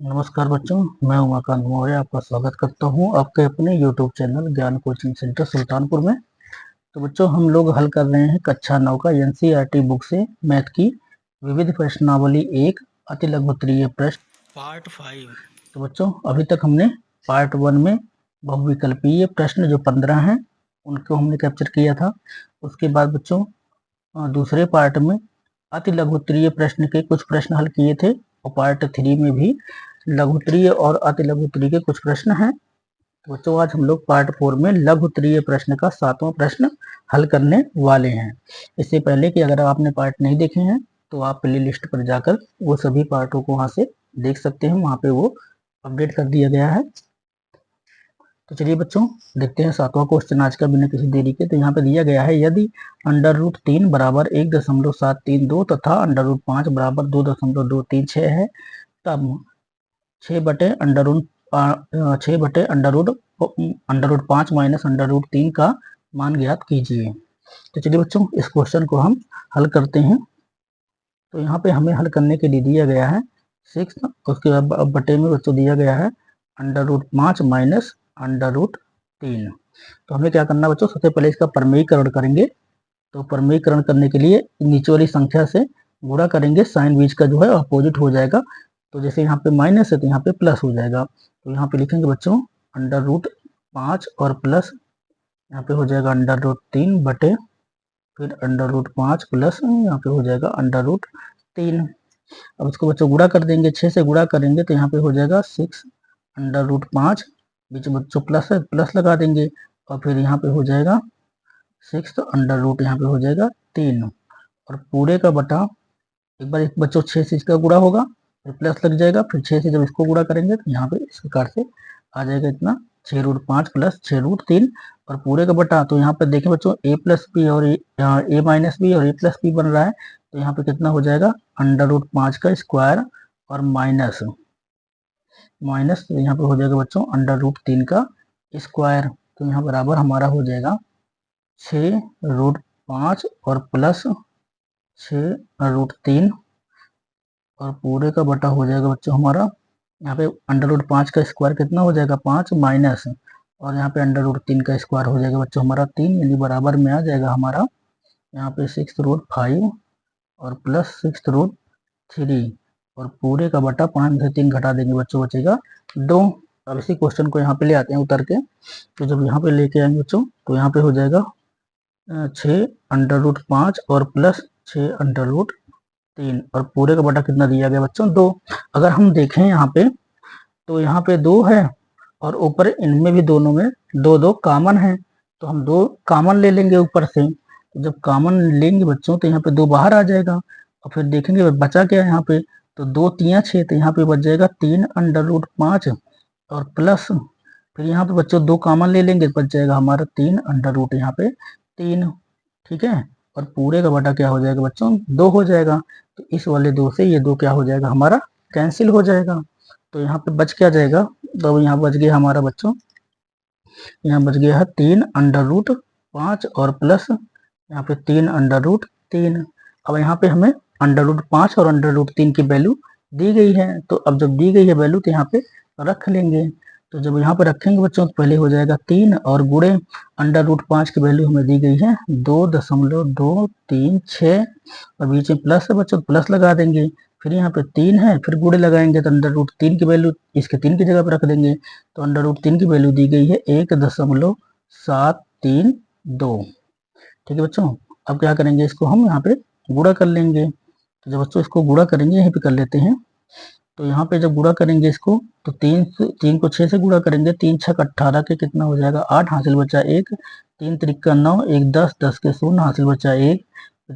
नमस्कार बच्चों, मैं उमाकांत मौर्य आपका स्वागत करता हूं आपके अपने YouTube चैनल ज्ञान कोचिंग सेंटर सुल्तानपुर में। तो बच्चों, हम लोग हल कर रहे हैं कक्षा 9 का NCERT बुक से मैथ की विविध प्रश्नावली 1 अति लघुत्तरीय प्रश्न पार्ट 5। तो बच्चों, अभी तक हमने पार्ट 1 में बहुविकल्पीय प्रश्न जो 15 हैं उनको हमने कैप्चर किया था। उसके बाद बच्चों दूसरे पार्ट में अति लघुत्तरीय प्रश्न के कुछ प्रश्न हल किए थे और पार्ट 3 में भी लघुत्तरीय और अति लघुत्तरीय के कुछ प्रश्न हैं। तो बच्चों, आज हम लोग पार्ट 4 में लघुत्तरीय प्रश्न का 7वां प्रश्न हल करने वाले हैं। इससे पहले कि अगर आपने पार्ट नहीं देखे हैं तो आप प्ले लिस्ट पर जाकर वो सभी पार्टों को वहां से देख सकते हैं। वहां पे वो अपडेट कर दिया गया है। तो चलिए बच्चों, देखते हैं 7वां क्वेश्चन आज का बिना किसी देरी के। तो यहाँ पे दिया गया है, यदि √3 बराबर 1.732 तथा √5 बराबर 2.236 है तब 6/√5 माइनस √3 का मान ज्ञात कीजिए। तो चलिए बच्चों, इस क्वेश्चन को हम हल करते हैं। तो यहाँ पे हमें हल करने के लिए दिया गया है 6, उसके बाद बटे में बच्चों दिया गया है √5 माइनस √3। तो हमें क्या करना बच्चों, सबसे पहले इसका परमेयीकरण करेंगे। तो परमेयीकरण करने के लिए नीचे वाली संख्या से गुणा करेंगे, साइन बीज का जो है अपोजिट हो जाएगा। तो जैसे यहाँ पे माइनस है तो यहाँ पे प्लस हो जाएगा। तो यहाँ पे लिखेंगे बच्चों √5 और प्लस यहाँ पे हो जाएगा √3 बटे फिर √5 प्लस यहाँ पे हो जाएगा √3। अब इसको बच्चों गुणा कर देंगे, 6 से गुणा करेंगे तो यहाँ पे हो जाएगा 6 √5, बीच में बच्चों प्लस है, प्लस लगा देंगे और फिर यहाँ पे हो जाएगा 6 √ यहाँ पे हो जाएगा 3 और पूरे का बटा एक बार एक बच्चों 6 से इसका गुणा होगा फिर प्लस लग जाएगा, फिर 6 से जब इसको गुणा करेंगे तो यहाँ पे इस प्रकार से आ जाएगा इतना 6√5 प्लस 6√3 और पूरे का बटा। तो यहाँ पे देखें बच्चों a+b और यहाँ a-b और a+b बन रहा है। तो यहाँ पे कितना हो जाएगा √5 का स्क्वायर और माइनस यहाँ पे हो जाएगा बच्चों √3 का स्क्वायर। तो यहाँ बराबर हमारा हो जाएगा 6√5 और प्लस 6√3 और पूरे का बटा हो जाएगा बच्चों हमारा यहाँ पे √5 का स्क्वायर कितना हो जाएगा 5 माइनस और यहाँ पे √3 का स्क्वायर हो जाएगा बच्चों हमारा 3, यानी बराबर में आ जाएगा हमारा यहाँ पे 6√5 और प्लस 6√3 और पूरे का बटा 5 से 3 घटा देंगे बच्चों बचेगा 2। अब इसी क्वेश्चन को यहाँ पे ले आते हैं उतर के। तो जब यहाँ पे लेके आएंगे बच्चों तो यहाँ पे हो जाएगा 6√5 और प्लस 6√3 और पूरे का बटा कितना दिया गया बच्चों 2। अगर हम देखें यहाँ पे तो यहाँ पे 2 है और ऊपर इनमें भी दोनों में 2 कॉमन है। तो हम 2 कॉमन ले लेंगे ऊपर से। तो जब कॉमन लेंगे बच्चों तो यहाँ पे 2 बाहर आ जाएगा और फिर देखेंगे बचा क्या है यहाँ पे। तो 2 3 6, तो यहाँ पे बच जाएगा 3√5 और प्लस फिर यहाँ पे बच्चों 2 कॉमन ले लेंगे बच जाएगा हमारा 3 यहाँ पे 3। ठीक है, और पूरे का बटा क्या हो जाएगा बच्चों 2 हो जाएगा। तो इस वाले 2 से ये 2 क्या हो जाएगा हमारा कैंसिल हो जाएगा। तो यहाँ पे बच क्या जाएगा, तो यहाँ बच गया हमारा बच्चों, यहाँ बच गया है 3√5 और प्लस यहाँ पे 3√3। अब यहाँ पे हमें √5 और √3 की वैल्यू दी गई है। तो अब जब दी गई है वैल्यू तो यहाँ पे रख लेंगे। तो जब यहाँ पे रखेंगे बच्चों तो पहले हो जाएगा 3 और गुणे √5 की वैल्यू हमें दी गई है 2.236 और बीच में प्लस है बच्चों, प्लस लगा देंगे। फिर यहाँ पे 3 है, फिर गुणे लगाएंगे तो √3 की वैल्यू इसके 3 की जगह पर रख देंगे। तो √3 की वैल्यू दी गई है 1.732। ठीक है बच्चों, अब क्या करेंगे इसको हम यहाँ पे गुणा कर लेंगे। तो जब बच्चों इसको गुणा करेंगे यहीं पे कर लेते हैं। तो यहाँ पे जब गुणा करेंगे इसको तो 3 को 6 से गुणा करेंगे, 3 6 18 के कितना हो जाएगा 8, हासिल बचा 1, 3 त्रिका 9, 1 10, 10 के 0, हासिल बचा 1,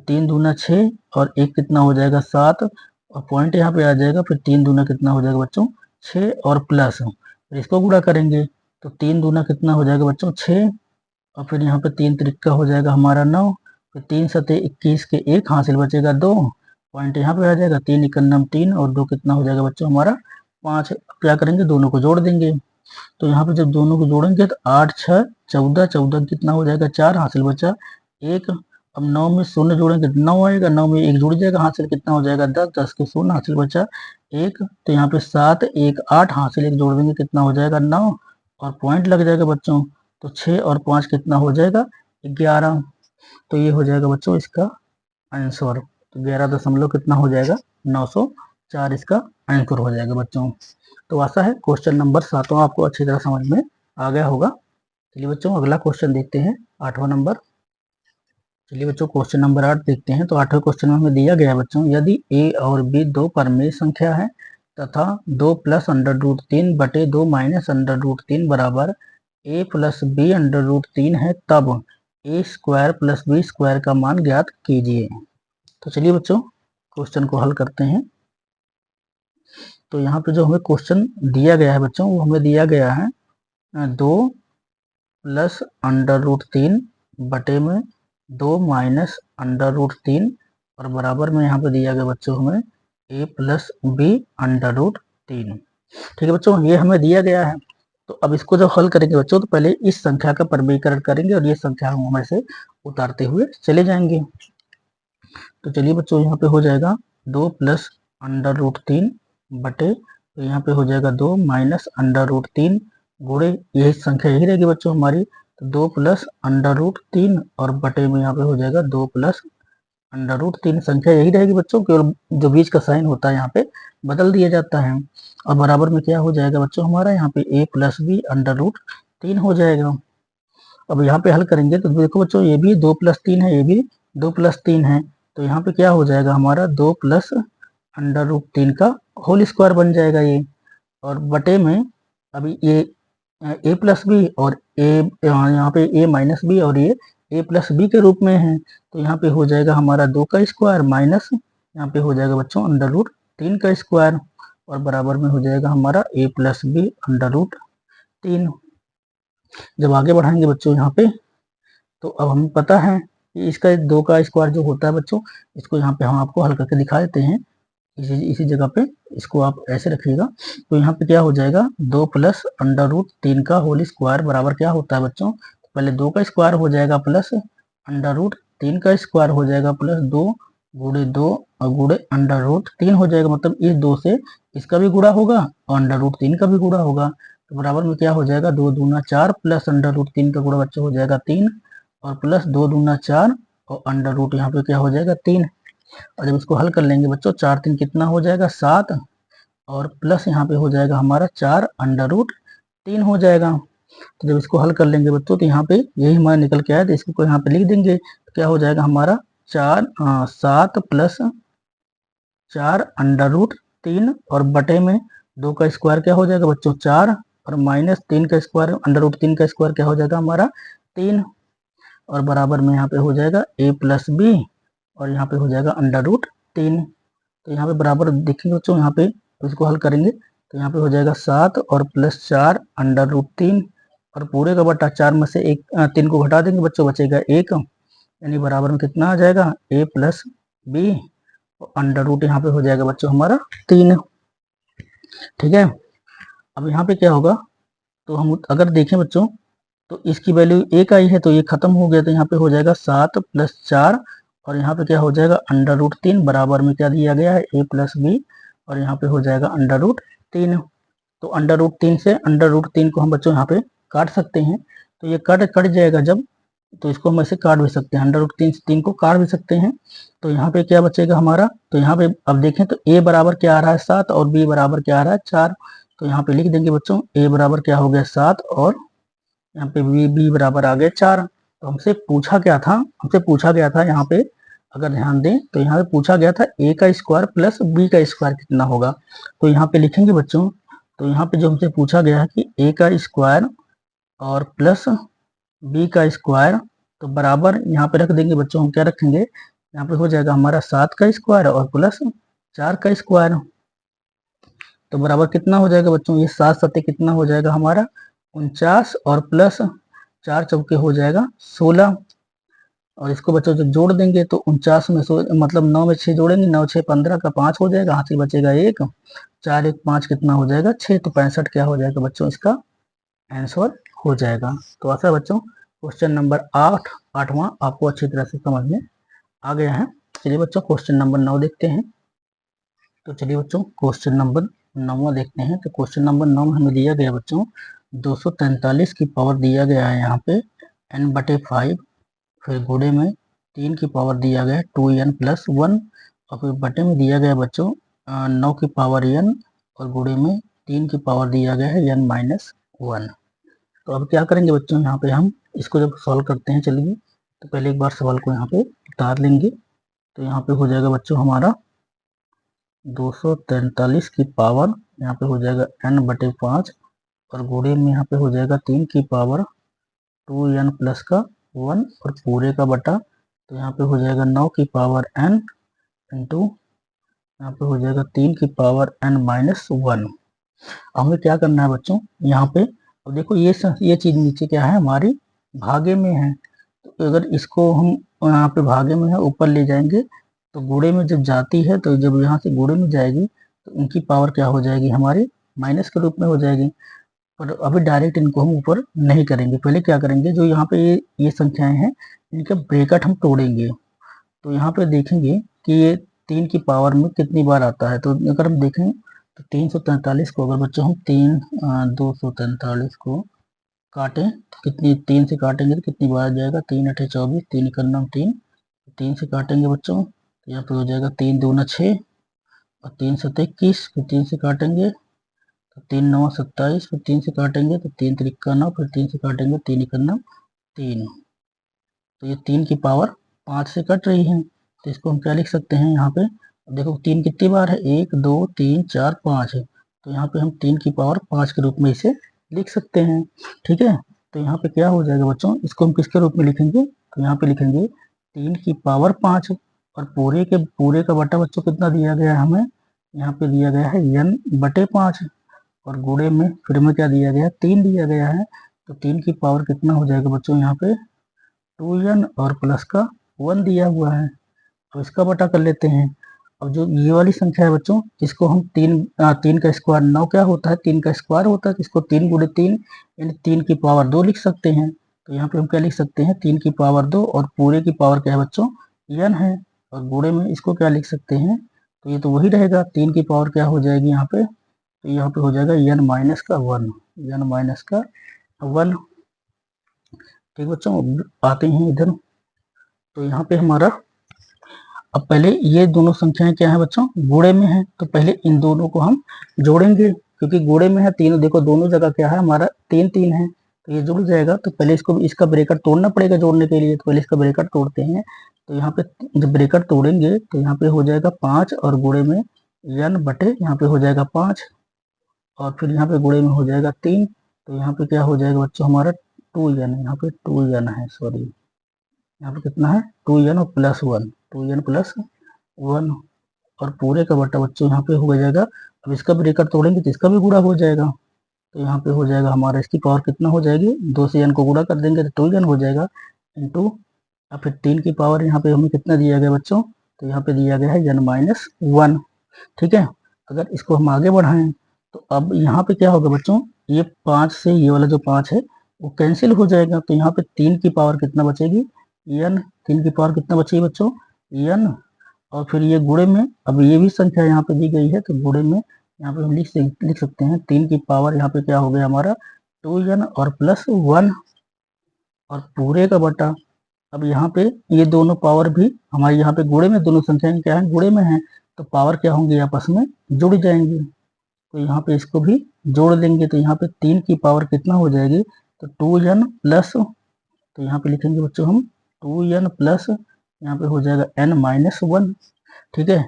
3 दूना 6 और 1 कितना हो जाएगा 7 और पॉइंट यहाँ पे आ जाएगा। फिर 3 दूना कितना हो जाएगा बच्चों 6 और प्लस फिर इसको गुणा करेंगे तो 3 दूना कितना हो जाएगा बच्चों 6 और फिर यहाँ पे 3 त्रिका हो जाएगा हमारा 9, फिर 3 सते 21 के 1, हासिल बचेगा 2, पॉइंट यहाँ पे आ जाएगा 3 इकन्नम 3 और 2 कितना हो जाएगा बच्चों हमारा 5। क्या करेंगे दोनों को जोड़ देंगे। तो यहाँ पे जब दोनों को जोड़ेंगे तो 8 6 14, 14 कितना हो जाएगा 4, हासिल बचा 1 अब 9 में शून्य जोड़ेंगे 9 आएगा, 9 में 1 जुड़ जाएगा, हासिल कितना हो जाएगा 10, 10 के शून्य, हासिल बचा 1। तो यहाँ पे 7 1 8, हासिल 1 जोड़ देंगे कितना हो जाएगा 9, और पॉइंट लग जाएगा बच्चों। तो 6 और 5 कितना हो जाएगा 11। तो ये हो जाएगा बच्चों इसका आंसर। तो 11 दशमलव कितना हो जाएगा 904 इसका आंसर हो जाएगा बच्चों। तो आशा है क्वेश्चन नंबर 7वां आपको अच्छी तरह समझ में आ गया होगा। चलिए बच्चों अगला क्वेश्चन देखते हैं 8वां नंबर। चलिए बच्चों क्वेश्चन नंबर 8 देखते हैं। तो 8वें क्वेश्चन में हमें दिया गया है बच्चों, यदि a और b दो परमेय संख्या है तथा 2 + √3 बटे 2 - √3 बराबर a + b √3 है, तब a² + b² का मान ज्ञात कीजिए। तो चलिए बच्चों क्वेश्चन को हल करते हैं। तो यहाँ पे जो हमें क्वेश्चन दिया गया है बच्चों, वो हमें दिया गया है 2 + √3 बटे में 2 - √3 और बराबर में यहाँ पे दिया गया बच्चों हमें a + b √3। ठीक है बच्चों, ये हमें दिया गया है। तो अब इसको जब हल करेंगे बच्चों, तो पहले इस संख्या का परमीकरण करेंगे और ये संख्या हम हमें से उतारते हुए चले जाएंगे। तो चलिए बच्चों यहाँ पे हो जाएगा 2 + √3 बटे, तो यहाँ पे हो जाएगा 2 - √3 गुणे, यही संख्या यही रहेगी बच्चों हमारी। तो 2 + √3 और बटे में यहाँ पे हो जाएगा 2 + √3, संख्या यही रहेगी बच्चों, केवल जो बीच का साइन होता है यहाँ पे बदल दिया जाता है। और बराबर में क्या हो जाएगा बच्चों हमारा यहाँ पे a + b √3 हो जाएगा। अब यहाँ पे हल करेंगे तो देखो बच्चों, ये भी 2 + 3 है, ये भी 2 + 3 है। तो यहाँ पे क्या हो जाएगा हमारा 2 + √3 का होल स्क्वायर बन जाएगा ये। और बटे में अभी ये a + b और a यहाँ पे a - b और ये a + b के रूप में है। तो यहाँ पे हो जाएगा हमारा 2 का स्क्वायर माइनस यहाँ पे हो जाएगा बच्चों √3 का स्क्वायर, और बराबर में हो जाएगा हमारा a + b √3। जब आगे बढ़ाएंगे बच्चों यहाँ पे, तो अब हमें पता है कि इसका 2 का स्क्वायर जो होता है बच्चों, इसको यहाँ पे हम आपको हल करके दिखा देते हैं। इसी जगह पे इसको आप ऐसे रखिएगा। तो यहाँ पे क्या हो जाएगा 2 + √3 का होल स्क्वायर बराबर क्या होता है बच्चों, पहले 2 का स्क्वायर हो जाएगा प्लस √3 का स्क्वायर हो जाएगा प्लस 2 गुणे 2 और गुणे √3 हो जाएगा। मतलब इस 2 से इसका भी गुणा होगा और √3 का भी गुणा होगा। तो बराबर में क्या हो जाएगा 2 दूना 4 प्लस √3 का गुणा बच्चों हो जाएगा 3 और प्लस 2 दूना 4 और √ यहाँ पे क्या हो जाएगा 3। और जब इसको हल कर लेंगे बच्चों 4 3 कितना हो जाएगा 7 और प्लस यहाँ पे हो जाएगा हमारा 4 √3 हो जाएगा। तो जब इसको हल कर लेंगे बच्चों, तो यहाँ पे यही हमारा निकल के आया, तो इसको यहाँ पे लिख देंगे। तो क्या हो जाएगा हमारा 7 + 4 √3 और बटे में 2 का स्क्वायर क्या हो जाएगा बच्चों 4 और माइनस 3 का स्क्वायर √3 का स्क्वायर क्या हो जाएगा हमारा 3 और बराबर में यहाँ पे हो जाएगा a + b और यहाँ पे हो जाएगा √3। तो यहाँ पे बराबर देखेंगे बच्चों, यहाँ पे तो इसको हल करेंगे तो यहाँ पे हो जाएगा 7 और प्लस 4 √3 और पूरे का बटा 4 में से 3 को घटा देंगे बच्चों, बचेगा 1, यानी बराबर में कितना आ जाएगा a + b और √ यहाँ पे हो जाएगा बच्चों हमारा 3। ठीक है, अब यहाँ पे क्या होगा, तो हम अगर देखें बच्चों तो इसकी वैल्यू 1 आई है तो ये खत्म हो गया। तो यहाँ पे हो जाएगा 7 + 4 और यहाँ पे क्या हो जाएगा √3 बराबर में क्या दिया गया है a + b और यहाँ पे हो जाएगा √3। तो √3 से √3 को हम बच्चों यहाँ पे काट सकते हैं। तो ये कट जाएगा जब, तो इसको हम ऐसे काट भी सकते हैं, √3 से 3 को काट भी सकते हैं। तो यहाँ पे क्या बचेगा हमारा, तो यहाँ पे अब देखें तो a बराबर क्या आ रहा है 7 और b बराबर क्या आ रहा है 4। तो यहाँ पे लिख देंगे बच्चों a बराबर क्या हो गया 7 और यहाँ पे b बराबर आ गया 4। तो हमसे पूछा गया था यहाँ पे, अगर ध्यान दें तो यहाँ पे पूछा गया था a का स्क्वायर प्लस b का स्क्वायर कितना होगा। तो यहाँ पे लिखेंगे बच्चों, तो यहाँ पे जो हमसे पूछा गया है कि a का स्क्वायर और प्लस b का स्क्वायर, तो बराबर यहाँ पे रख देंगे बच्चों, हम क्या रखेंगे यहाँ पे हो जाएगा हमारा 7 का स्क्वायर और प्लस 4 का स्क्वायर। तो बराबर कितना हो जाएगा बच्चों, ये 7 सत्ते कितना हो जाएगा हमारा 49 और प्लस 4 चौके हो जाएगा 16। और इसको बच्चों जब जोड़ देंगे तो 49 में मतलब 9 में 6 जोड़ेंगे, 9 6 15 का 5 हो जाएगा, हाथ से बचेगा 1, 4 1 5 कितना हो जाएगा 6। तो 65 क्या हो जाएगा बच्चों इसका आंसर हो जाएगा। तो ऐसा बच्चों क्वेश्चन नंबर 8वां आपको अच्छी तरह से समझ में आ गया है। चलिए बच्चों क्वेश्चन नंबर 9 देखते हैं। तो चलिए बच्चों क्वेश्चन नंबर 9 देखते हैं। तो क्वेश्चन नंबर 9 में हमें दिया गया बच्चों 243 की पावर दिया गया है यहाँ पे n/5, फिर गुणे में 3 की पावर दिया गया है 2n+1, और फिर बटे में दिया गया बच्चों 9 की पावर n, और गुणे में 3 की पावर दिया गया है n-1। तो अब क्या करेंगे बच्चों, यहाँ पे हम इसको जब सॉल्व करते हैं, चलिए तो पहले एक बार सवाल को यहाँ पे उतार लेंगे। तो यहाँ पे हो जाएगा बच्चों हमारा 243 की पावर यहाँ पे हो जाएगा n/5, और गुणे में यहाँ पे हो जाएगा 3 की पावर 2n+1 और पूरे का बटा, तो यहाँ पे हो जाएगा 9 की पावर n इंटू यहाँ पे हो जाएगा 3 की पावर n-1। हमें क्या करना है बच्चों यहाँ पे, अब देखो ये चीज नीचे क्या है, हमारी भागे में है। तो अगर इसको हम यहाँ पे भागे में है ऊपर ले जाएंगे, तो गुणे में जब जाती है, तो जब यहाँ से गुणे में जाएगी तो इनकी पावर क्या हो जाएगी, हमारी माइनस के रूप में हो जाएगी। पर अभी डायरेक्ट इनको हम ऊपर नहीं करेंगे, पहले क्या करेंगे, जो यहाँ पे ये संख्याएं हैं इनका ब्रैकेट हम तोड़ेंगे। तो यहाँ पे देखेंगे कि ये 3 की पावर में कितनी बार आता है। तो अगर हम देखें तो 343 को अगर बच्चों हम 243 को काटें तो कितनी, 3 से काटेंगे तो कितनी बार आ जाएगा, 3×8 = 24, 3 × 9 3, 3 से काटेंगे बच्चों तो यहाँ पे हो जाएगा 3 दूना 6, और 3 7 21, फिर 3 से काटेंगे तो 3 9 27, फिर 3 से काटेंगे तो 3 3 9, फिर 3 से काटेंगे 3 1 3। तो ये 3 की पावर 5 से कट रही है, तो इसको हम क्या लिख सकते हैं यहाँ पे, देखो 3 कितनी बार है, 1 2 3 4 5 है, तो यहाँ पे हम 3 की पावर 5 के रूप में इसे लिख सकते हैं। ठीक है, तो यहाँ पे क्या हो जाएगा बच्चों, इसको हम किसके रूप में लिखेंगे, तो यहाँ पे लिखेंगे 3 की पावर 5, और पूरे का बटा बच्चों कितना दिया गया है हमें, यहाँ पे दिया गया है n/5, और गुणे में फिर में क्या दिया गया है, 3 दिया गया है। तो 3 की पावर कितना हो जाएगा बच्चों, यहाँ पे 2n और प्लस का 1 दिया हुआ है। अब इसका बटा कर लेते हैं। अब जो ये वाली संख्या है बच्चों, इसको हम 3 का स्क्वायर 9 क्या होता है, 3 का स्क्वायर होता है, तो इसको 3 × 3 यानी 3 की पावर 2 लिख सकते हैं। तो यहाँ पे हम क्या लिख सकते हैं, 3 की पावर 2, और पूरे की पावर क्या है बच्चों, n है, और गुणे में इसको क्या लिख सकते हैं, तो ये तो वही रहेगा, 3 की पावर क्या हो जाएगी यहाँ पे, तो यहाँ पे हो जाएगा n-1, n-1। ठीक बच्चों, आते हैं इधर। तो यहाँ पे हमारा, अब पहले ये दोनों संख्याएं क्या है बच्चों, गुणे में है, तो पहले इन दोनों को हम जोड़ेंगे, क्योंकि गुणे में है तीनों, देखो दोनों जगह क्या है हमारा 3 3 है, तो ये जुड़ जाएगा। तो पहले इसको, इसका ब्रैकेट तोड़ना पड़ेगा जोड़ने के लिए, तो पहले इसका ब्रैकेट तोड़ते हैं। तो यहाँ पे जब ब्रैकेट तोड़ेंगे तो यहाँ पे हो जाएगा 5, और गुणे में n/, यहाँ पे हो जाएगा 5, और फिर यहाँ पे गुणे में हो जाएगा 3, तो यहाँ पे क्या हो जाएगा बच्चों हमारा 2n, यहाँ पे 2n है, सॉरी यहाँ पे कितना है 2n और +1, 2n+1, और पूरे का बटा बच्चों यहाँ पे हो जाएगा। अब इसका ब्रैकेट तोड़ेंगे तो इसका भी गुणा हो जाएगा, तो यहाँ पे हो जाएगा हमारा, इसकी पावर कितना हो जाएगी, 2 से n को गुणा कर देंगे तो 2n हो जाएगा, इंटू और फिर 3 की पावर यहाँ पे हमें कितना दिया गया बच्चों, तो यहाँ पे दिया गया है n-1। ठीक है, अगर इसको हम आगे बढ़ाएं तो अब यहाँ पे क्या होगा बच्चों, ये 5 से ये वाला जो 5 है वो कैंसिल हो जाएगा, तो यहाँ पे 3 की पावर कितना बचेगी, n, 3 की पावर कितना बचेगी बच्चों, n, और फिर ये गुणे में, अब ये भी संख्या यहाँ पे दी गई है, तो गुणे में यहाँ पे हम लिख सकते हैं 3 की पावर यहाँ पे क्या हो गया हमारा 2n और +1, और पूरे का बटा। अब यहाँ पे ये दोनों पावर भी हमारे यहाँ पे गुणे में, दोनों संख्याएं क्या है गुणे में है, तो पावर क्या होंगी आपस में जुड़ जाएंगी, तो यहाँ पे इसको भी जोड़ देंगे। तो यहाँ पे 3 की पावर कितना हो जाएगी, तो 2n प्लस, तो यहाँ पे लिखेंगे बच्चों हम 2n प्लस, यहाँ पे हो जाएगा n-1। ठीक है,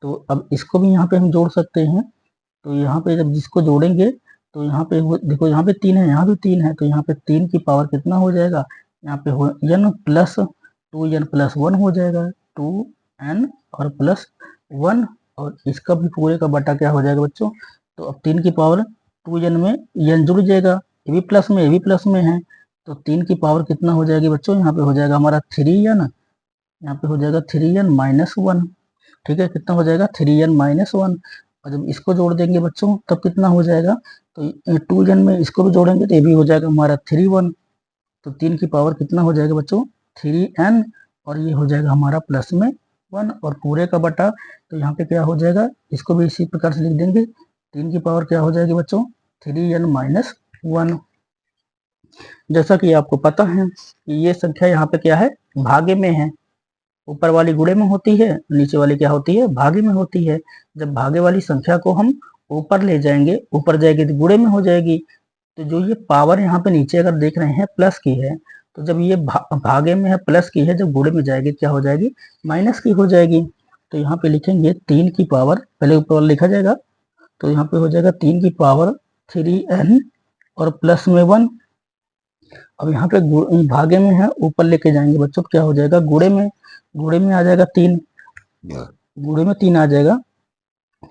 तो अब इसको भी यहाँ पे हम जोड़ सकते हैं। तो यहाँ पे जब जिसको जोड़ेंगे तो यहाँ पे देखो यहाँ पे 3 है, यहाँ भी 3 है, तो यहाँ पे 3 की पावर कितना हो जाएगा, यहाँ पे हो n प्लस 2n+1 हो जाएगा, 2n और +1, और इसका भी पूरे का बटा क्या हो जाएगा बच्चों, तो अब 3 की पावर 2n में n जुड़ जाएगा, ये भी प्लस में, ये भी प्लस में है, तो 3 की पावर कितना हो जाएगी बच्चों, यहाँ पे हो जाएगा हमारा 3n, यहाँ पे हो जाएगा 3n-1। ठीक है, कितना हो जाएगा 3n-1, और जब इसको जोड़ देंगे बच्चों तब कितना हो जाएगा, तो 2n में इसको भी जोड़ेंगे तो ये भी हो जाएगा हमारा 3 1, तो 3 की पावर कितना हो जाएगा बच्चों 3n, और ये हो जाएगा हमारा प्लस में 1 और पूरे का बटा, तो यहाँ पे क्या हो जाएगा, इसको भी इसी प्रकार से लिख देंगे, 3 की पावर क्या हो जाएगी बच्चों 3n माइनस 1। जैसा कि आपको पता है कि ये संख्या यहाँ पे क्या है, भागे में है, ऊपर वाली गुणे में होती है, नीचे वाली क्या होती है, भागे में होती है। जब भागे वाली संख्या को हम ऊपर ले जाएंगे, ऊपर जाएगी तो गुणे में हो जाएगी। तो जो ये पावर यहाँ पे नीचे अगर देख रहे हैं प्लस की है, तो जब ये भागे में है प्लस की है, जब गुणे में जाएगी क्या हो जाएगी, माइनस की हो जाएगी। तो यहाँ पे लिखेंगे 3 की पावर, पहले ऊपर वाला लिखा जाएगा, तो यहाँ पे हो जाएगा 3 की पावर 3n और प्लस में 1। अब यहाँ पे भागे में है, ऊपर लेके जाएंगे बच्चों, क्या हो जाएगा गुणे में आ जाएगा 3, गुणे में 3 आ जाएगा।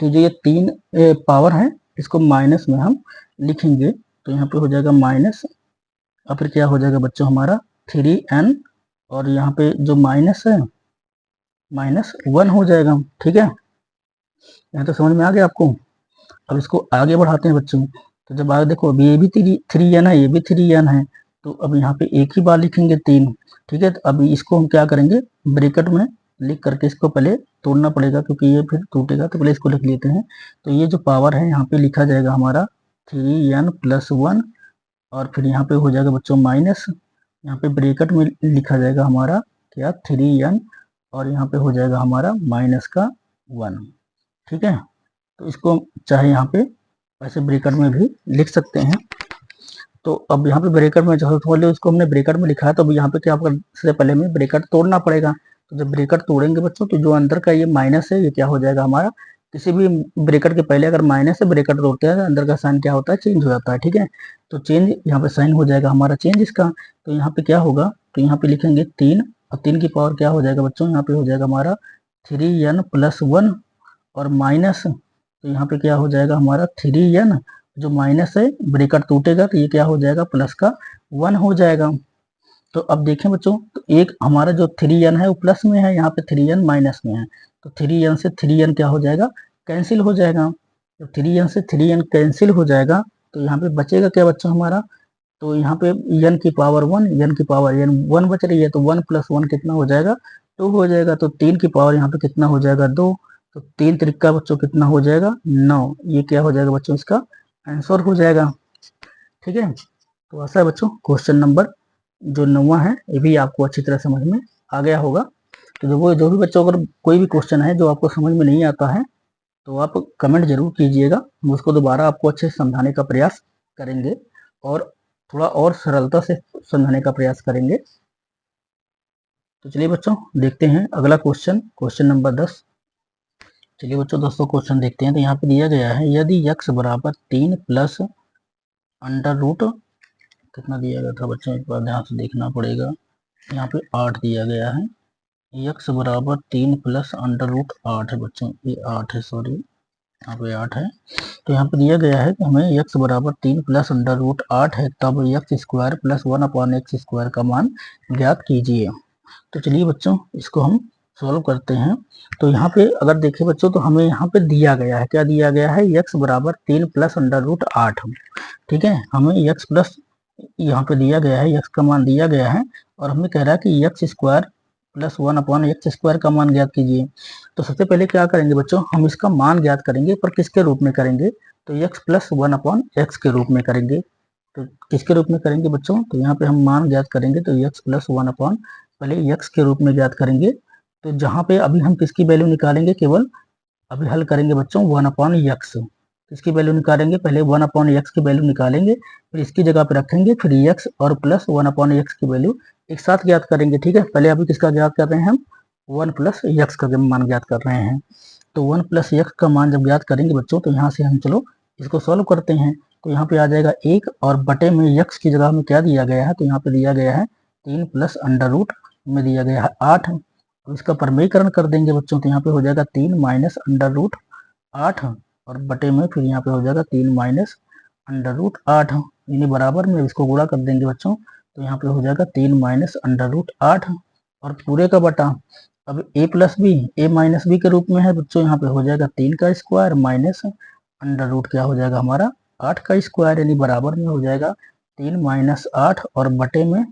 तो जो ये 3 पावर है, इसको माइनस में हम लिखेंगे, तो यहाँ पे हो जाएगा माइनस, और फिर क्या हो जाएगा बच्चों हमारा 3n, और यहाँ पे जो माइनस है माइनस 1 हो जाएगा। ठीक है, यहाँ तो समझ में आ गया आपको। अब इसको आगे बढ़ाते हैं बच्चों, तो जब आगे देखो अभी ये भी 3n है, ये भी 3n है, तो अब यहाँ पे एक ही बार लिखेंगे 3। ठीक है, तो अभी इसको हम क्या करेंगे, ब्रैकेट में लिख करके इसको पहले तोड़ना पड़ेगा, क्योंकि ये फिर टूटेगा, तो पहले इसको लिख लेते हैं। तो ये जो पावर है यहाँ पे लिखा जाएगा हमारा 3n प्लस 1, और फिर यहाँ पे हो जाएगा बच्चों माइनस, यहाँ पे ब्रैकेट में लिखा जाएगा हमारा क्या 3n, और यहाँ पे हो जाएगा हमारा माइनस का 1। ठीक है, तो इसको चाहे यहाँ पे ऐसे ब्रैकेट में भी लिख सकते हैं। तो अब यहाँ पे ब्रैकेट में जो है इसको हमने ब्रैकेट में लिखा है, तो अब यहाँ पे क्या आपका सबसे पहले में ब्रैकेट तोड़ना पड़ेगा। तो जब ब्रैकेट तोड़ेंगे बच्चों, तो जो अंदर का ये माइनस है, ये क्या हो जाएगा हमारा, किसी भी ब्रैकेट के पहले अगर माइनस से ब्रैकेट तोड़ते हैं तो अंदर का साइन क्या होता है, चेंज हो जाता है। ठीक है, तो चेंज यहाँ पे साइन हो जाएगा हमारा चेंज इसका। तो यहाँ पे क्या होगा, तो यहाँ पे लिखेंगे 3, और 3 की पावर क्या हो जाएगा बच्चों, यहाँ पे हो जाएगा हमारा 3n प्लस 1 और माइनस, तो यहाँ पे क्या हो जाएगा हमारा 3n, जो माइनस है ब्रैकेट टूटेगा तो ये क्या हो जाएगा, प्लस का 1 हो जाएगा। तो अब देखें बच्चों, तो एक हमारा जो 3n है वो प्लस में है, यहाँ पे 3n माइनस में है, तो 3n से 3n क्या हो जाएगा, कैंसिल हो जाएगा। तो 3n से 3n कैंसिल हो जाएगा, तो यहाँ पे बचेगा क्या बच्चों हमारा, तो यहाँ पे n की पावर 1, n की पावर n 1 बच रही है, तो 1 प्लस 1 कितना हो जाएगा, 2 हो जाएगा। तो 3 की पावर यहाँ पे कितना हो जाएगा 2, तो 3 त्रिका बच्चों कितना हो जाएगा 9, ये क्या हो जाएगा बच्चों, इसका आंसर हो जाएगा। ठीक है, तो ऐसा है बच्चों, क्वेश्चन नंबर जो 9वां है ये भी आपको अच्छी तरह समझ में आ गया होगा। तो जो भी बच्चों अगर कोई भी क्वेश्चन है जो आपको समझ में नहीं आता है, तो आप कमेंट जरूर कीजिएगा, हम उसको दोबारा आपको अच्छे से समझाने का प्रयास करेंगे, और थोड़ा और सरलता से समझाने का प्रयास करेंगे। तो चलिए बच्चों देखते हैं अगला क्वेश्चन, क्वेश्चन नंबर 10। चलिए बच्चों दोस्तों क्वेश्चन देखते हैं। तो यहाँ पे दिया गया है, यदि x बराबर 3 प्लस अंडर रूट, कितना दिया गया था बच्चों, एक बार ध्यान से देखना पड़ेगा, यहाँ पे 8 दिया गया है, x बराबर 3 प्लस अंडर रूट 8 है बच्चों, ये 8 है, सॉरी यहाँ पे 8 है। तो यहाँ पे दिया गया है कि हमें x बराबर 3 प्लस अंडर रूट 8 है, तब x square plus 1 upon x square का मान ज्ञात कीजिए। तो चलिए बच्चों इसको हम सॉल्व करते हैं। तो यहाँ पे अगर देखें बच्चों, तो हमें यहाँ पे दिया गया है, क्या दिया गया है, x बराबर 3 प्लस अंडर रूट 8। ठीक है, हमें x प्लस यहाँ पे दिया गया है, x का मान दिया गया है, और हमें कह रहा है कि x square plus 1 upon x square का मान ज्ञात कीजिए। तो सबसे पहले क्या करेंगे बच्चों, हम इसका मान ज्ञात करेंगे, पर किसके रूप में करेंगे, तो x प्लस 1 अपॉन एक्स के रूप में करेंगे। तो किसके रूप में करेंगे बच्चों, तो यहाँ पे हम मान ज्ञात करेंगे, तो x प्लस 1 अपॉन, पहले x के रूप में ज्ञात करेंगे। तो जहाँ पे अभी हम किसकी वैल्यू निकालेंगे, केवल अभी हल करेंगे बच्चों 1 अपॉन एक्स, इसकी वैल्यू निकालेंगे, पहले 1 अपॉन एक्स की वैल्यू निकालेंगे, फिर इसकी जगह पे रखेंगे, फिर एक्स और प्लस 1 अपॉन एक्स की वैल्यू एक साथ ज्ञात करेंगे। ठीक है, पहले अभी किसका ज्ञात कर रहे हैं हम, 1 प्लस एक्स का मान ज्ञात कर रहे हैं। तो 1 प्लस एक्स का मान जब ज्ञात करेंगे बच्चों, तो यहाँ से हम चलो इसको सॉल्व करते हैं। तो यहाँ पे आ जाएगा 1, और बटे में एक्स की जगह में क्या दिया गया है, तो यहाँ पे दिया गया है 3 प्लस अंडर रूट में दिया गया है 8। तो इसका परमेयकरण कर देंगे बच्चों, तो यहाँ पे हो जाएगा 3 माइनस अंडर रूट 8, और बटे में फिर यहाँ पे हो जाएगा 3 माइनस अंडर रूट 8, यानी बराबर में इसको गुणा कर देंगे बच्चों। तो यहाँ पे हो जाएगा 3 माइनस अंडर रूट 8, और पूरे का बटा, अब a plus B, A minus B के रूप में है बच्चों, यहाँ पे हो जाएगा 3 का स्क्वायर माइनस अंडर रूट क्या हो जाएगा हमारा 8 का स्क्वायर, यानी बराबर में हो जाएगा 3 माइनस 8, और बटे में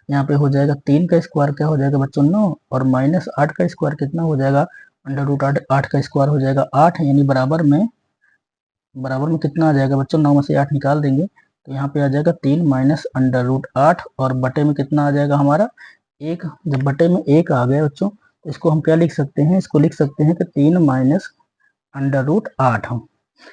यहाँ पे हो जाएगा 3 का स्क्वायर क्या हो जाएगा बच्चों 9, और माइनस 8 का स्क्वायर कितना हो जाएगा अंडर रूट 8 का स्क्वायर हो जाएगा 8, यानी बराबर में कितना आ जाएगा बच्चों, 9 में से 8 निकाल देंगे तो यहाँ पे आ जाएगा 3 माइनस अंडर रूट 8, और बटे में कितना आ जाएगा हमारा 1। जब बटे में 1 आ गया बच्चों तो इसको हम क्या लिख सकते हैं, इसको लिख सकते हैं कि 3 माइनस अंडर रूट 8 हम।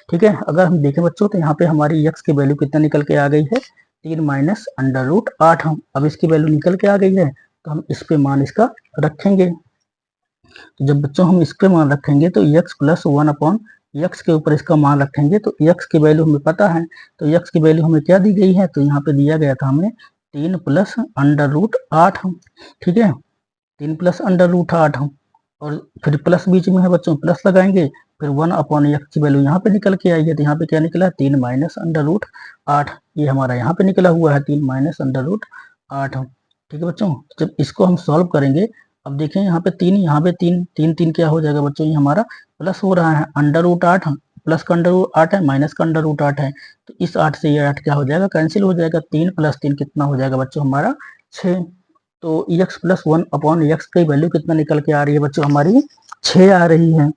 ठीक है, अगर हम देखें बच्चों तो यहाँ पे हमारी x की वैल्यू कितना निकल के आ गई है, 3 माइनस अंडर रूट 8 हम। अब इसकी वैल्यू निकल के आ गई है तो हम इस पे मान इसका रखेंगे। तो जब बच्चों हम इस पे मान रखेंगे तो x प्लस 1 अपॉन x के ऊपर इसका मान रखेंगे तो x की वैल्यू हमें पता है, तो x की वैल्यू हमें क्या दी गई है, तो यहाँ पे दिया गया था हमें 3 प्लस अंडर रूट 8। ठीक है, 3 प्लस अंडर रूट 8 और फिर प्लस बीच में है बच्चों, प्लस लगाएंगे, फिर 1 अपॉन एक्स की वैल्यू यहाँ पे निकल के आई है, तो यहाँ पे क्या निकला 3 माइनस अंडर रूट 8, ये हमारा यहाँ पे निकला हुआ है 3 माइनस अंडर रूट 8। ठीक है बच्चों, जब इसको हम सॉल्व करेंगे, अब देखें यहाँ पे 3, यहाँ पे 3 क्या हो जाएगा बच्चों, ये हमारा प्लस हो रहा है, अंडर रूट 8 प्लस का अंडर रूट 8 है, माइनस का अंडर रूट 8 है, तो इस 8 से ये 8 क्या हो जाएगा, कैंसिल हो जाएगा, 3 प्लस 3 कितना हो जाएगा बच्चों हमारा 6। तो x प्लस 1 अपॉन एक्स की वैल्यू कितना निकल के आ रही है बच्चों, हमारी 6 आ रही है।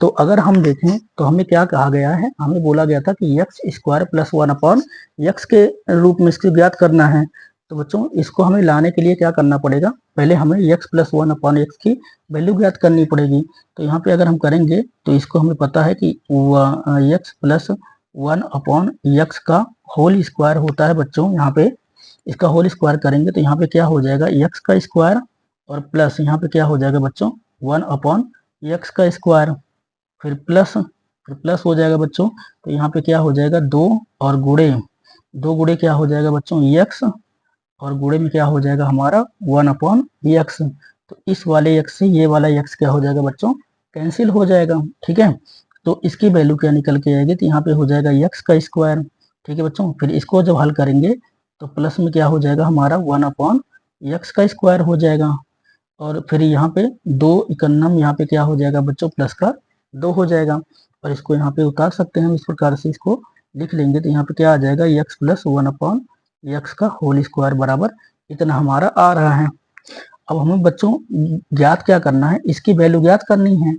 तो अगर हम देखें तो हमें क्या कहा गया है, हमें बोला गया था कि x square plus 1 upon x के रूप में इसको ज्ञात करना है। तो बच्चों इसको हमें लाने के लिए क्या करना पड़ेगा, पहले हमें एक्स प्लस 1 अपॉन एक्स की वैल्यू ज्ञात करनी पड़ेगी। तो यहाँ पे अगर हम करेंगे तो इसको हमें पता है कि एक्स प्लस 1 अपॉन एक्स का होल स्क्वायर होता है बच्चों, यहाँ पे इसका होल स्क्वायर करेंगे तो यहाँ पे क्या हो जाएगा एक्स का स्क्वायर, और प्लस यहाँ पे क्या हो जाएगा बच्चों 1 अपॉन एक्स का स्क्वायर, फिर प्लस हो जाएगा बच्चों, तो यहाँ पे क्या हो जाएगा 2 और दो गुड़े क्या हो जाएगा बच्चों एक्स, और गुड़े में क्या हो जाएगा हमारा 1 अपॉन एक्स। तो इस वाले एक्स से ये वाला एक्स क्या हो जाएगा बच्चों, कैंसिल हो जाएगा। ठीक है, तो इसकी वैल्यू क्या निकल के आएगी, तो यहाँ पे हो जाएगा एक्स का स्क्वायर। ठीक है बच्चों, फिर इसको जब हल करेंगे तो प्लस में क्या हो जाएगा हमारा 1 अपॉन एक्स का स्क्वायर हो जाएगा, और फिर यहाँ पे 2 इकन्नम यहाँ पे क्या हो जाएगा बच्चों प्लस का 2 हो जाएगा, और इसको यहाँ पे उतार सकते हैं हम, इस प्रकार से इसको लिख लेंगे तो यहाँ पे क्या आ जाएगा एक्स प्लस 1 अपॉन एक्स का होल स्क्वायर बराबर इतना हमारा आ रहा है। अब हमें बच्चों ज्ञात क्या करना है, इसकी वैल्यू ज्ञात करनी है,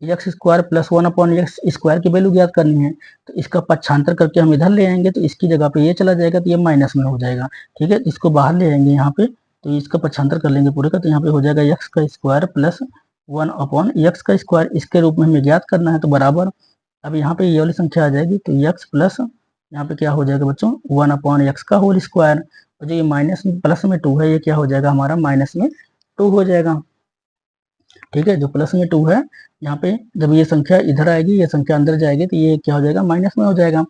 x square plus 1 upon x square की वैल्यू ज्ञात करनी है। तो इसका पक्षांतर करके हम इधर ले आएंगे तो इसकी जगह पे ये चला जाएगा तो ये माइनस में हो जाएगा। ठीक है, इसको बाहर ले आएंगे यहाँ पे, तो इसका पक्षांतर कर लेंगे पूरे का, तो यहाँ पे हो जाएगा एक्स का स्क्वायर प्लस 1 अपॉन एक्स का स्क्वायर, इसके रूप में हमें ज्ञात करना है, तो बराबर अब यहाँ पे ये वाली संख्या आ जाएगी, तो एक्स प्लस यहाँ पे क्या हो जाएगा बच्चों 1 अपॉन एक्स का होल स्क्वायर, और जो ये माइनस में प्लस में 2 है ये क्या हो जाएगा हमारा माइनस में 2 हो जाएगा। ठीक है, जो प्लस में 2 है यहाँ पे जब ये संख्या इधर आएगी, ये संख्या अंदर जाएगी तो ये क्या हो जाएगा माइनस में हो जाएगा।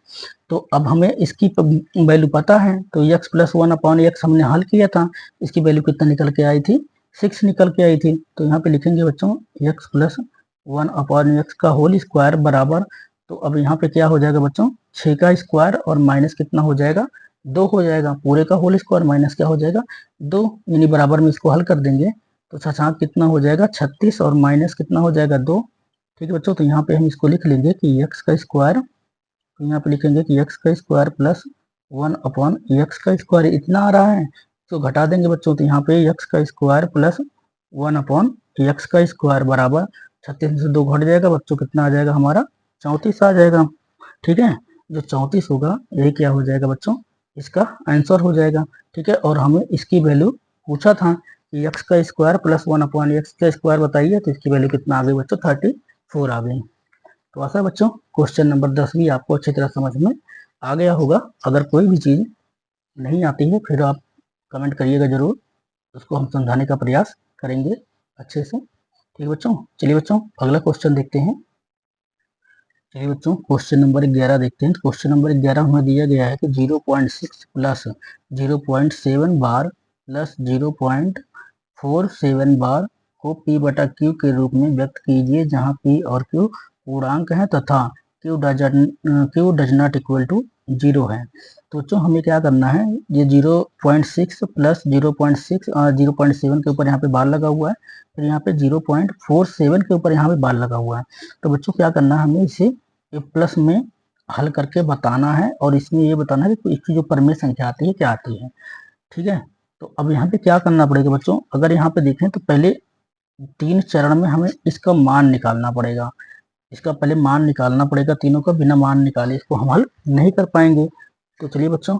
तो अब हमें इसकी वैल्यू पता है, तो एक्स प्लस 1 अपॉन एक्स हमने हल किया था, इसकी वैल्यू कितना निकल के आई थी 6 निकल के आई थी। तो यहाँ पे लिखेंगे बच्चों एक्स प्लस 1 अपॉन एक्स का होल स्क्वायर बराबर, तो अब यहाँ पे क्या हो जाएगा बच्चों 6 का स्क्वायर और माइनस कितना हो जाएगा 2 हो जाएगा, पूरे का होल स्क्वायर माइनस क्या हो जाएगा 2, यानी बराबर में इसको हल कर देंगे तो छछाक कितना हो जाएगा 36 और माइनस कितना हो जाएगा 2। ठीक है बच्चों, तो यहाँ पे हम इसको लिख लेंगे कि एक्स का स्क्वायर, तो यहाँ पे लिखेंगे कि एक्स का स्क्वायर प्लस 1 अपॉन एक्स का स्क्वायर इतना आ रहा है, तो घटा देंगे बच्चों, तो यहाँ पे एक्स का स्क्वायर प्लस 1 अपॉन एक्स का स्क्वायर बराबर 36 से 2 घट जाएगा बच्चों, कितना आ जाएगा हमारा 34 आ जाएगा। ठीक है, जो 34 होगा यही क्या हो जाएगा बच्चों इसका आंसर हो जाएगा। ठीक है, और हमें इसकी वैल्यू पूछा था कि एक्स का स्क्वायर प्लस 1 अपॉन एक्स का स्क्वायर बताइए, तो इसकी वैल्यू कितना आ गई बच्चों 34 आ गई। तो आशा बच्चों क्वेश्चन नंबर 10 भी आपको अच्छी तरह समझ में आ गया होगा। अगर कोई भी चीज़ नहीं आती है फिर आप कमेंट करिएगा जरूर, उसको हम समझाने का प्रयास करेंगे अच्छे से। ठीक है बच्चों, चलिए बच्चों अगला क्वेश्चन देखते हैं। चलिए बच्चों क्वेश्चन नंबर 11 देखते हैं। क्वेश्चन नंबर 11 हमें दिया गया है कि 0.6 प्लस 0.7 बार प्लस 0.47 बार को P बटा Q के रूप में व्यक्त कीजिए, जहां P और Q पूर्णांक है तथा Q does not equal to 0 है। तो बच्चों हमें क्या करना है, ये 0.6 प्लस 0.7 के ऊपर यहाँ पे बार लगा हुआ है, फिर यहाँ पे 0.47 के ऊपर यहाँ पे बार लगा हुआ है। तो बच्चों क्या करना है, हमें इसे प्लस में हल करके बताना है, और इसमें ये बताना है कि इसकी जो परमेय संख्या आती है क्या आती है। ठीक है, तो अब यहाँ पे क्या करना पड़ेगा बच्चों, अगर यहाँ पे देखें तो पहले 3 चरण में हमें इसका मान निकालना पड़ेगा। इसका पहले मान निकालना पड़ेगा तीनों का, बिना मान निकाले इसको हम हल नहीं कर पाएंगे। तो चलिए बच्चों,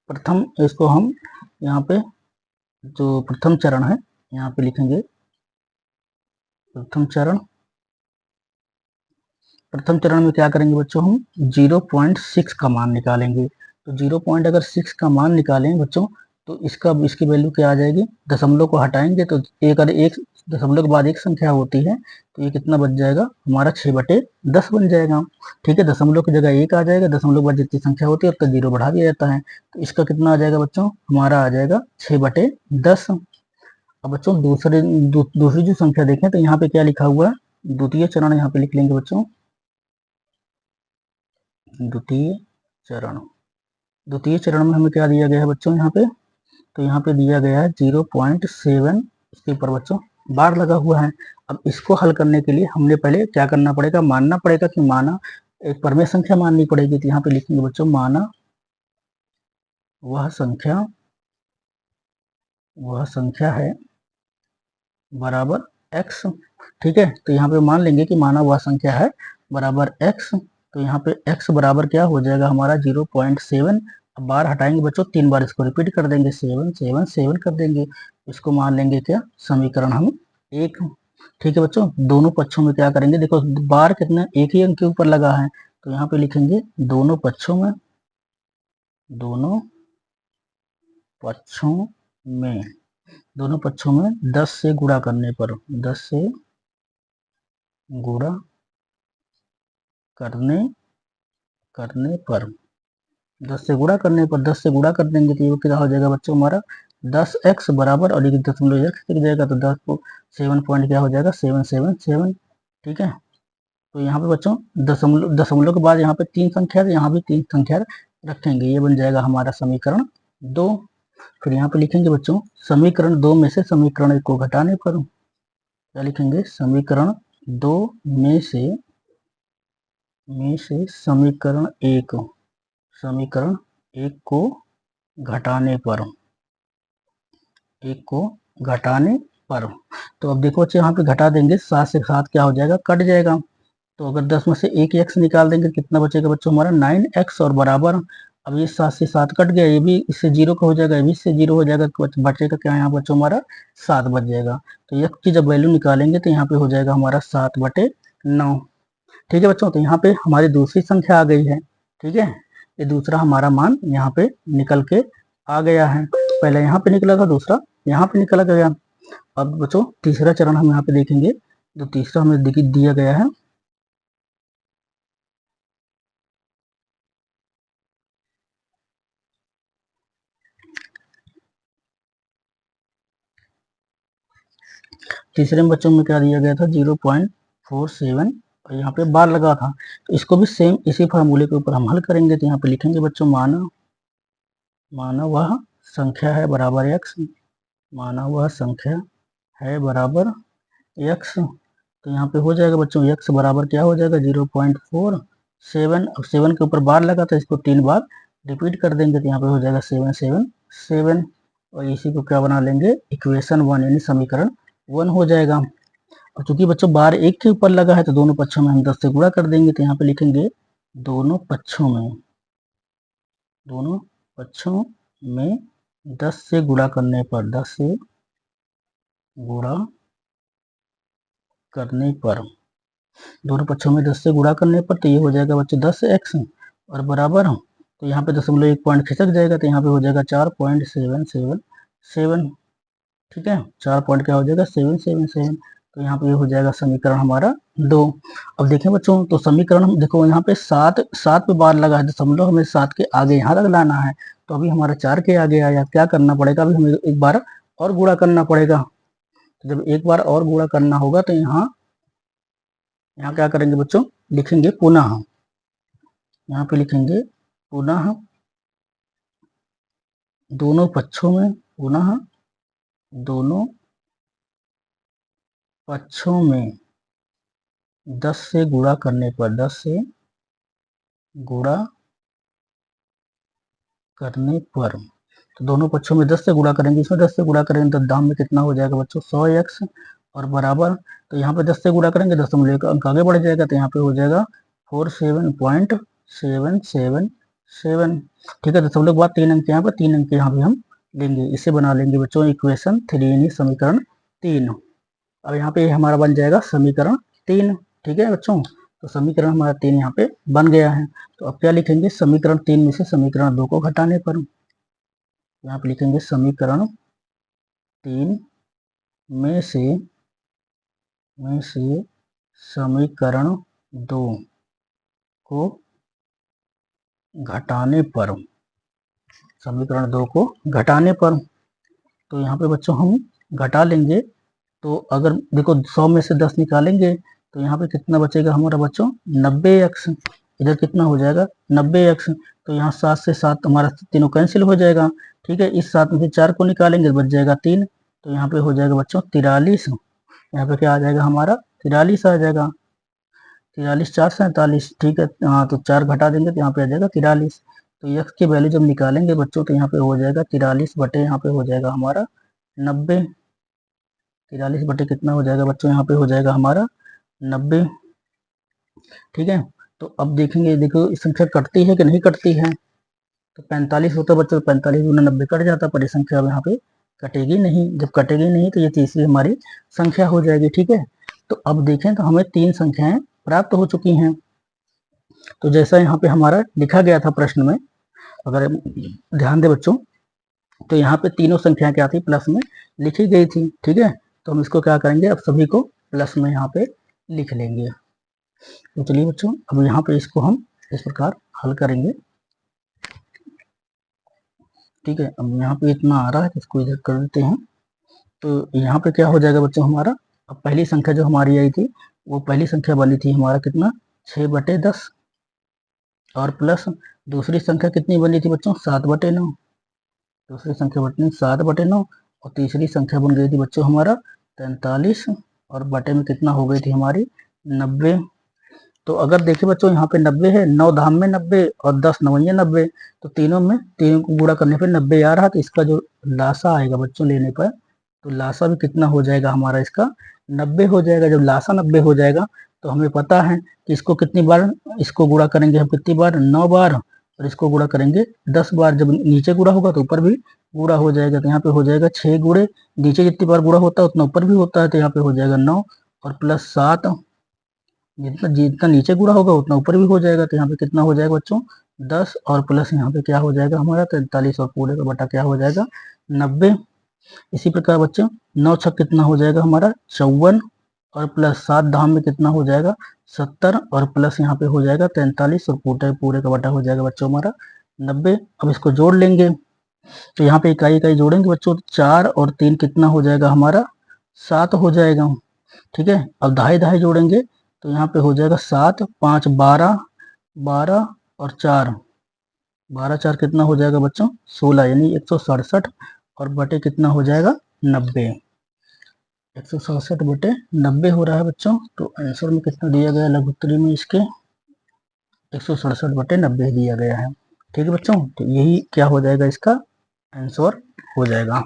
प्रथम इसको हम यहाँ पे जो प्रथम चरण है यहाँ पे लिखेंगे प्रथम चरण। प्रथम चरण में क्या करेंगे बच्चों, हम 0.6 का मान निकालेंगे। तो 0.6 का मान निकालें बच्चों, तो इसकी वैल्यू क्या आ जाएगी, दशमलव को हटाएंगे तो एक दशमलव के बाद एक संख्या होती है, तो ये कितना बच जाएगा हमारा 6/10 बन जाएगा। ठीक है, दशमलव की जगह 1 आ जाएगा, दशमलव के बाद जितनी संख्या होती है उसका 0 बढ़ा दिया जाता है। तो इसका कितना आ जाएगा बच्चों, हमारा आ जाएगा 6/10। अब बच्चों दूसरी जो संख्या देखें तो यहाँ पे क्या लिखा हुआ है, द्वितीय चरण यहाँ पे लिख लेंगे बच्चों, द्वितीय चरण। द्वितीय चरण में हमें क्या दिया गया है बच्चों यहाँ पे, तो यहाँ पे दिया गया है 0.7, इसके ऊपर बच्चों बार लगा हुआ है। अब इसको हल करने के लिए हमने पहले क्या करना पड़ेगा, मानना पड़ेगा कि माना एक परमेय संख्या माननी पड़ेगी। तो यहाँ पे लिखेंगे बच्चों, माना वह संख्या है बराबर x। ठीक है, तो यहाँ पे मान लेंगे कि माना वह संख्या है बराबर x। तो यहाँ पे x बराबर क्या हो जाएगा हमारा 0.7। अब बार हटाएंगे बच्चों, 3 बार इसको रिपीट कर देंगे, 7 7 7 कर देंगे। इसको मान लेंगे क्या, समीकरण हम 1। ठीक है बच्चों, दोनों पक्षों में क्या करेंगे, देखो बार कितना एक ही अंक के ऊपर लगा है, तो यहाँ पे लिखेंगे दोनों पक्षों में 10 से गुणा करने पर 10 से गुणा करने पर 10 से गुणा करने पर 10 से गुणा कर देंगे तो ये क्या हो जाएगा बच्चों हमारा 10x बराबर, और एक दशमलव x लिख जाएगा तो 10 को 7 पॉइंट क्या हो जाएगा 777। ठीक है, तो यहाँ पे बच्चों दशमलव के बाद यहाँ पे 3 संख्या, यहाँ भी 3 संख्या रखेंगे, ये बन जाएगा हमारा समीकरण 2। फिर यहाँ पे लिखेंगे बच्चों, समीकरण 2 में से समीकरण 1 को घटाने पर क्या लिखेंगे, समीकरण 2 में से समीकरण 1 को घटाने पर तो अब देखो बच्चे यहाँ पे घटा देंगे, 7 से 7 क्या हो जाएगा, कट जाएगा। तो अगर 10 में से एक x निकाल देंगे कितना बचेगा बच्चों हमारा 9x, और बराबर, अब ये 7 से 7 कट गया, ये भी इससे 0 का हो जाएगा, ये भी इससे 0 हो जाएगा, बचेगा क्या यहाँ बच्चों हमारा 7 बच जाएगा। तो x की जब वैल्यू निकालेंगे तो यहाँ पे हो जाएगा हमारा 7/9। ठीक है बच्चों, तो यहाँ पे हमारी दूसरी संख्या आ गई है। ठीक है, ये दूसरा हमारा मान यहाँ पे निकल के आ गया है, पहले यहाँ पे निकला था, दूसरा यहाँ पे निकला गया। अब बच्चों तीसरा चरण हम यहाँ पे देखेंगे, जो तीसरा हमें दिया गया है, तीसरे में बच्चों में क्या दिया गया था 0.47, और यहाँ पे बार लगा था। तो इसको भी सेम इसी फार्मूले के ऊपर हम हल करेंगे। तो यहाँ पे लिखेंगे बच्चों, माना वह संख्या है बराबर x, माना वह संख्या है बराबर x। तो यहाँ पे हो जाएगा बच्चों x बराबर क्या हो जाएगा 0.47। अब 7 के ऊपर बार लगा था, इसको 3 बार रिपीट कर देंगे तो यहाँ पे हो जाएगा 777, और इसी को क्या बना लेंगे, इक्वेशन 1 यानी समीकरण 1 हो जाएगा। अब चूंकि बच्चों बार 1 के ऊपर लगा है तो दोनों पक्षों में हम 10 से गुणा कर देंगे। तो यहाँ पे लिखेंगे दोनों पक्षों में 10 से गुणा करने पर 10 से गुणा करने पर दोनों पक्षों में 10 से गुणा करने पर तो ये हो जाएगा बच्चों 10x, और बराबर तो यहाँ पे दशमलव 1 पॉइंट खिसक जाएगा, तो यहाँ पे हो जाएगा 4.777। ठीक है, 4 पॉइंट क्या हो जाएगा 777। तो यहाँ पे हो जाएगा समीकरण हमारा 2। अब देखें बच्चों, तो समीकरण हम देखो यहाँ पे 7 पे बार लगा है, दशमलव हमें 7 के आगे यहाँ तक लाना है। तो अभी हमारा 4 के आगे आया, क्या करना पड़ेगा, अभी हमें एक बार और गुणा करना पड़ेगा। तो जब एक बार और गुणा करना होगा तो यहाँ क्या करेंगे बच्चों, लिखेंगे पुनः, यहाँ पे लिखेंगे पुनः दोनों पक्षों में 10 से गुणा करने पर 10 से गुणा करने पर तो दोनों पक्षों में 10 से गुणा करेंगे, इसमें 10 से गुणा करेंगे तो दाम में कितना हो जाएगा बच्चों 100x और बराबर, तो यहाँ पे 10 से गुणा करेंगे दशमलव का अंक आगे बढ़ जाएगा तो यहाँ पे हो जाएगा 47.777। ठीक है, दशमलव के बाद 3 अंक यहाँ पर, 3 अंक यहाँ पे हम लेंगे, इसे बना लेंगे बच्चों इक्वेशन 3 यानी समीकरण 3। अब यहाँ पे हमारा बन जाएगा समीकरण 3। ठीक है बच्चों, तो समीकरण हमारा 3 यहाँ पे बन गया है। तो अब क्या लिखेंगे, समीकरण 3 में से समीकरण 2 को घटाने पर यहाँ पे लिखेंगे समीकरण 3 में से समीकरण 2 को घटाने पर, समीकरण 2 को घटाने पर, तो यहाँ पे बच्चों हम घटा लेंगे। तो अगर देखो 100 में से 10 निकालेंगे तो यहाँ पे कितना बचेगा हमारा बच्चों 90x, इधर कितना हो जाएगा 90x, तो यहाँ 7 से 7 हमारा तीनों कैंसिल हो जाएगा। ठीक है, इस 7 में से 4 को निकालेंगे बच जाएगा 3, तो यहाँ पे हो जाएगा बच्चों 43। यहाँ पे क्या आ जाएगा हमारा 43 आ जाएगा, 43 4 47। ठीक है, हाँ तो 4 घटा देंगे तो यहाँ पे आ जाएगा 43। तो यक्स की वैल्यू जब निकालेंगे बच्चों तो यहाँ पे हो जाएगा 43 बटे यहाँ पे हो जाएगा हमारा 90। 43 बटे कितना हो जाएगा बच्चों, यहाँ पे हो जाएगा हमारा 90। ठीक है, तो अब देखेंगे, देखो इस संख्या कटती है कि नहीं कटती है, तो 45 होता है बच्चों, 45 गुना 90 कट जाता, पर ये संख्या अब यहाँ पे कटेगी नहीं। जब कटेगी नहीं तो ये तीसरी हमारी संख्या हो जाएगी। ठीक है, तो अब देखें तो हमें 3 संख्याएं प्राप्त हो चुकी हैं। तो जैसा यहाँ पे हमारा लिखा गया था प्रश्न में, अगर ध्यान दे बच्चों, तो यहाँ पे तीनों संख्या क्या थी, प्लस में लिखी गई थी। ठीक है, तो हम इसको क्या करेंगे, अब सभी को प्लस में यहाँ पे लिख लेंगे। तो चलिए बच्चों, अब यहाँ पे इसको हम इस प्रकार हल करेंगे। ठीक है, अब यहाँ पे इतना आ रहा है, इसको इधर कर देते हैं। तो यहाँ पे क्या हो जाएगा बच्चों हमारा, अब पहली संख्या जो हमारी आई थी वो पहली संख्या बनी थी हमारा कितना 6/10, और प्लस दूसरी संख्या कितनी बनी थी बच्चों 7/9, दूसरी संख्या बनी 7/9, और तीसरी संख्या बन गई थी बच्चों हमारा 43, और बटे में कितना हो गई थी हमारी 90। तो अगर देखिए बच्चों यहाँ पे 90 है, 9 धाम में 90 और 10 नवैया 90, तो तीनों को गुणा करने पे 90 आ रहा, तो इसका जो लासा आएगा बच्चों लेने पर, तो लासा भी कितना हो जाएगा हमारा इसका 90 हो जाएगा। जब लासा 90 हो जाएगा तो हमें पता है कि इसको कितनी बार इसको गुणा करेंगे हम, कितनी बार 9 बार, और इसको गुणा करेंगे 10 बार। जब नीचे गुणा होगा तो ऊपर भी गुणा हो जाएगा, तो यहाँ पे हो जाएगा 6 गुणे, नीचे जितनी बार गुणा होता है उतना ऊपर भी होता है, तो यहाँ पे हो जाएगा 9 और प्लस 7, जितना जितना नीचे गुणा होगा उतना ऊपर भी हो जाएगा, तो यहाँ पे कितना हो जाएगा बच्चों 10, और प्लस यहाँ पे क्या हो जाएगा हमारा 43, और पूरे का बटा क्या हो जाएगा 90। इसी प्रकार बच्चों 9 छक कितना हो जाएगा हमारा 54, और प्लस 7 धाम में कितना हो जाएगा 70, और प्लस यहाँ पे हो जाएगा 43, और पूरे का बटा हो जाएगा बच्चों हमारा 90। अब इसको जोड़ लेंगे, तो यहाँ पे इकाई इकाई जोड़ेंगे बच्चों, 4 और 3 कितना हो जाएगा हमारा 7 हो जाएगा। ठीक है, अब दाएं दाएं जोड़ेंगे तो यहाँ पे हो जाएगा 7 5 12, 12 और 4, 12 4 कितना हो जाएगा बच्चों 16, यानी 167, और बटे कितना हो जाएगा 90, 167 बटे 90 हो रहा है बच्चों। तो आंसर में कितना दिया गया लघु उत्तरी में इसके 167 बटे 90 दिया गया है। ठीक है बच्चों, तो यही क्या हो जाएगा इसका आंसर हो जाएगा।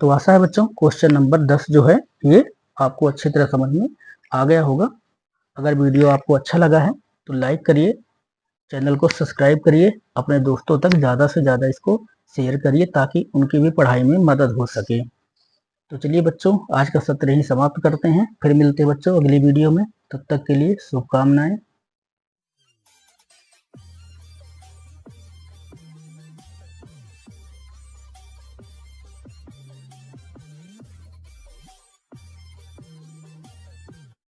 तो आशा है बच्चों क्वेश्चन नंबर 10 जो है ये आपको अच्छी तरह समझ में आ गया होगा। अगर वीडियो आपको अच्छा लगा है तो लाइक करिए, चैनल को सब्सक्राइब करिए, अपने दोस्तों तक ज़्यादा से ज़्यादा इसको शेयर करिए ताकि उनकी भी पढ़ाई में मदद हो सके। तो चलिए बच्चों, आज का सत्र यहीं समाप्त करते हैं, फिर मिलते हैं बच्चों अगली वीडियो में। तब तक के लिए शुभकामनाएं।